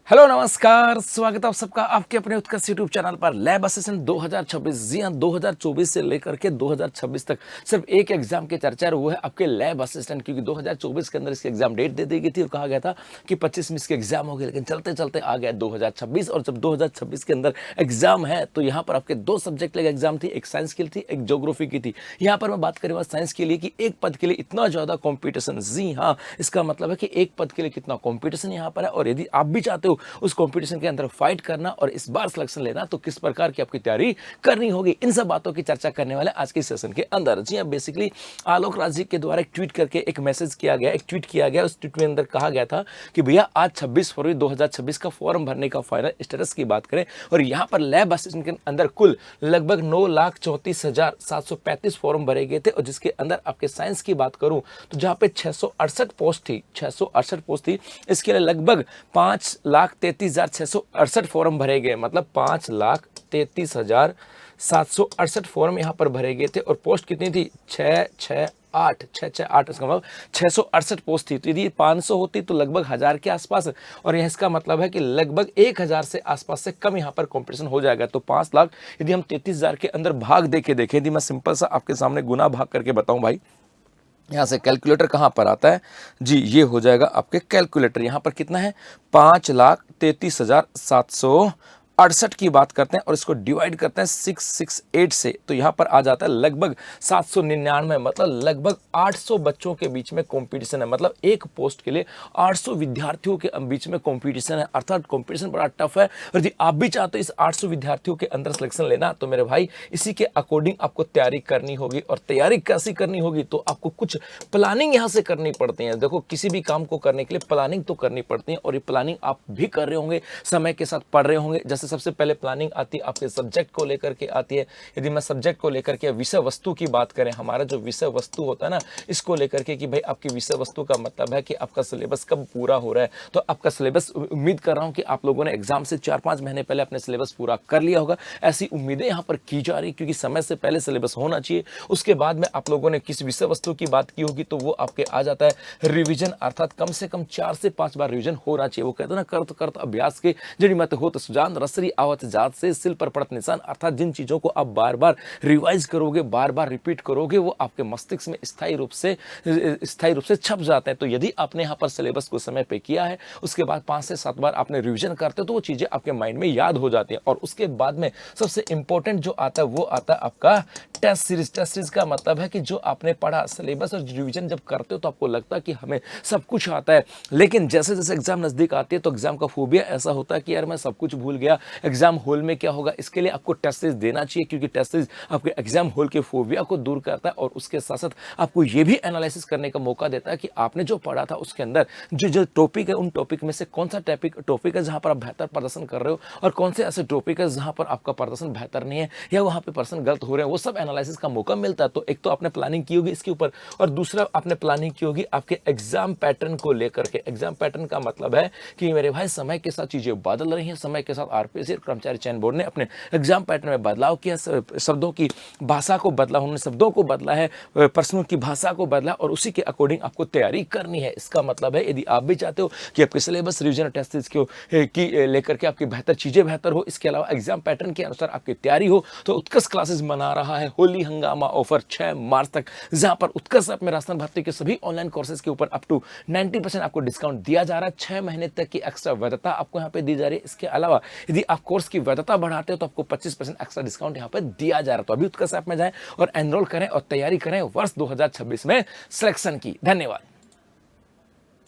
Hello नमस्कार, स्वागत है आप सबका आपके अपने उत्कर्ष यूट्यूब चैनल पर। लैब असिस्टेंट 2026, जी हाँ 2024 से लेकर के 2026 तक सिर्फ एक एग्जाम की चर्चा है, वो है आपके लैब असिस्टेंट। क्योंकि 2024 के अंदर इसकी एग्जाम डेट दे दी गई थी और कहा गया था कि 25 में इसके एग्जाम हो गए, लेकिन चलते चलते आ गया 2026। और जब 2026 के अंदर एग्जाम है तो यहाँ पर आपके दो सब्जेक्ट लगे एग्जाम थी, एक साइंस की थी, एक ज्योग्राफी की थी। यहाँ पर मैं बात करूँगा साइंस के लिए कि एक पद के लिए इतना ज़्यादा कॉम्पिटिशन। जी हाँ, इसका मतलब है कि एक पद के लिए कितना कॉम्पिटिशन यहाँ पर है, और यदि आप भी चाहते हो उस कंपटीशन के अंदर फाइट करना और इस बार सिलेक्शन लेना, तो किस प्रकार की आपकी तैयारी करनी होगी, इन सब बातों की चर्चा करने वाले आज के सेशन के अंदर। जी हां, बेसिकली आलोक राज जी के द्वारा एक ट्वीट करके एक मैसेज किया गया, एक ट्वीट किया गया। उस ट्वीट में अंदर कहा गया था कि भैया आज 26 फरवरी 2026 का फॉर्म भरने का फाइनल स्टेटस की बात करें, और यहां पर लैब असिस्टेंट के अंदर कुल लगभग 9,34,735 फॉर्म भरे गए थे, और जिसके अंदर आपके साइंस की बात करूं तो जहां पे 668 पोस्ट थी, 668 पोस्ट थी, इसके लिए लगभग 5,33,668 फॉर्म भरे गए। मतलब 5,33,768 फॉर्म यहाँ पर भरे गए थे, और पोस्ट कितनी थी? 668, इसका मतलब 668 पोस्ट थी। तो यदि 500 होती तो लगभग 1000 के आसपास, और यह इसका मतलब है कि लगभग 1000 से आसपास से कम यहाँ पर कंपटीशन हो जाएगा। तो 5 लाख यदि हम 33,000 के अंदर भाग देके देखें, यदि मैं सिंपल सा आपके सामने गुना भाग करके बताऊं भाई, यहाँ से कैलकुलेटर कहाँ पर आता है जी, ये हो जाएगा आपके कैलकुलेटर। यहाँ पर कितना है? 5,33,768 की बात करते हैं, और इसको डिवाइड करते हैं 668 से, तो यहाँ पर आ जाता है लगभग 799। मतलब लगभग 800 बच्चों के बीच में कंपटीशन है। मतलब एक पोस्ट के लिए 800 विद्यार्थियों के बीच में कंपटीशन है, अर्थात कंपटीशन बड़ा टफ है। और यदि आप भी चाहते हो इस 800 विद्यार्थियों के अंदर सिलेक्शन लेना, तो मेरे भाई इसी के अकॉर्डिंग आपको तैयारी करनी होगी। और तैयारी कैसी करनी होगी? तो आपको कुछ प्लानिंग यहाँ से करनी पड़ती है। देखो, किसी भी काम को करने के लिए प्लानिंग तो करनी पड़ती है, और ये प्लानिंग आप भी कर रहे होंगे, समय के साथ पढ़ रहे होंगे। जैसे सबसे पहले प्लानिंग आती है आपके सब्जेक्ट को लेकर के आती है। यदि मैं सब्जेक्ट को लेकर के विषय वस्तु की बात करें, हमारा जो विषय वस्तु होता है ना, इसको लेकर के कि भाई आपकी विषय वस्तु का मतलब है कि आपका सिलेबस कब पूरा हो रहा है। तो आपका सिलेबस, उम्मीद कर रहा हूं कि आप लोगों ने एग्जाम से 4-5 महीने पहले अपने सिलेबस पूरा कर लिया होगा। ऐसी उम्मीदें यहाँ पर की जा रही, क्योंकि समय से पहले सिलेबस होना चाहिए। उसके बाद में आप लोगों ने किस विषय वस्तु की बात की होगी, तो वो आपके आ जाता है रिवीजन, अर्थात कम से कम 4 से 5 बार रिवीजन होना चाहिए। वो कहते हैं ना, करत करत अभ्यास के जड़ी मत होत सुजान, रसरी आवत जात से सिल पर पड़त निशान। अर्थात जिन चीजों को आप बार बार रिवाइज करोगे, बार बार रिपीट करोगे, वो आपके मस्तिष्क में स्थायी रूप से छप जाते हैं। तो यदि आपने यहाँ पर सिलेबस को समय पे किया है, उसके बाद 5 से 7 बार आपने रिवीजन करते हो, तो वो चीजें आपके माइंड में याद हो जाती हैं। और उसके बाद में सबसे इंपॉर्टेंट जो आता है, वो आता है आपका टेस्ट सीरीज। टेस्ट सीरीज का मतलब है कि जो आपने पढ़ा, सिलेबस और रिवीजन जब करते हो तो आपको लगता है कि हमें सब कुछ आता है, लेकिन जैसे जैसे एग्जाम नजदीक आती है तो एग्जाम का फोबिया ऐसा होता है कि यार मैं सब कुछ भूल गया, एग्जाम हॉल में क्या होगा। इसके लिए आपको टेस्ट सीरीज देना चाहिए, क्योंकि टेस्ट सीरीज आपके एग्जाम हॉल के फोबिया को दूर करता है, और उसके साथ साथ आपको ये भी एनालिसिस करने का मौका देता है कि आपने जो पढ़ा था उसके अंदर जो टॉपिक है, उन टॉपिक में से कौन सा टॉपिक है जहां पर आप बेहतर प्रदर्शन कर रहे हो, और कौन से ऐसे टॉपिक है जहां पर आपका प्रदर्शन बेहतर नहीं है, या वहां पे पर्सन गलत हो रहे हैं। वो सब एनालिसिस का मौका मिलता है। तो एक तो आपने प्लानिंग की होगी इसके ऊपर, और दूसरा आपने प्लानिंग की होगी आपके एग्जाम पैटर्न को लेकर के। एग्जाम पैटर्न का मतलब है कि मेरे भाई समय के साथ चीजें बदल रही हैं। समय के साथ आरपीएससी कर्मचारी चयन बोर्ड ने अपने एग्जाम पैटर्न में बदलाव किया, शब्दों की भाषा को बदला, उन्होंने शब्दों को बदला है, प्रश्नों की भाषा को बदला, और उसी के अकॉर्डिंग आपको तैयारी करनी है। इसका मतलब है यदि आप भी चाहते हो कि आपके सिलेबस, रिवीजन, टेस्ट की लेकर के आपकी बेहतर हो, इसके अलावा एग्जाम पैटर्न के अनुसार आपकी तैयारी हो, तो उत्कर्ष क्लासेस मना रहा है होली हंगामा ऑफर 6 मार्च तक, जहां पर उत्कर्ष ऐप में राजस्थान भर्ती के सभी ऑनलाइन कोर्सेज के ऊपर अप टू 90% आपको डिस्काउंट दिया जा रहा है। 6 महीने तक की एक्स्ट्रा वैधता आपको यहाँ पे दी जा रही है। इसके अलावा यदि आप कोर्स की वैधता बढ़ाते हो तो आपको 25% एक्स्ट्रा डिस्काउंट यहाँ पे दिया जा रहा है। तो अभी उत्कर्ष ऐप में जाएं और एनरोल करें और तैयारी करें वर्ष 2026 में सिलेक्शन की। धन्यवाद।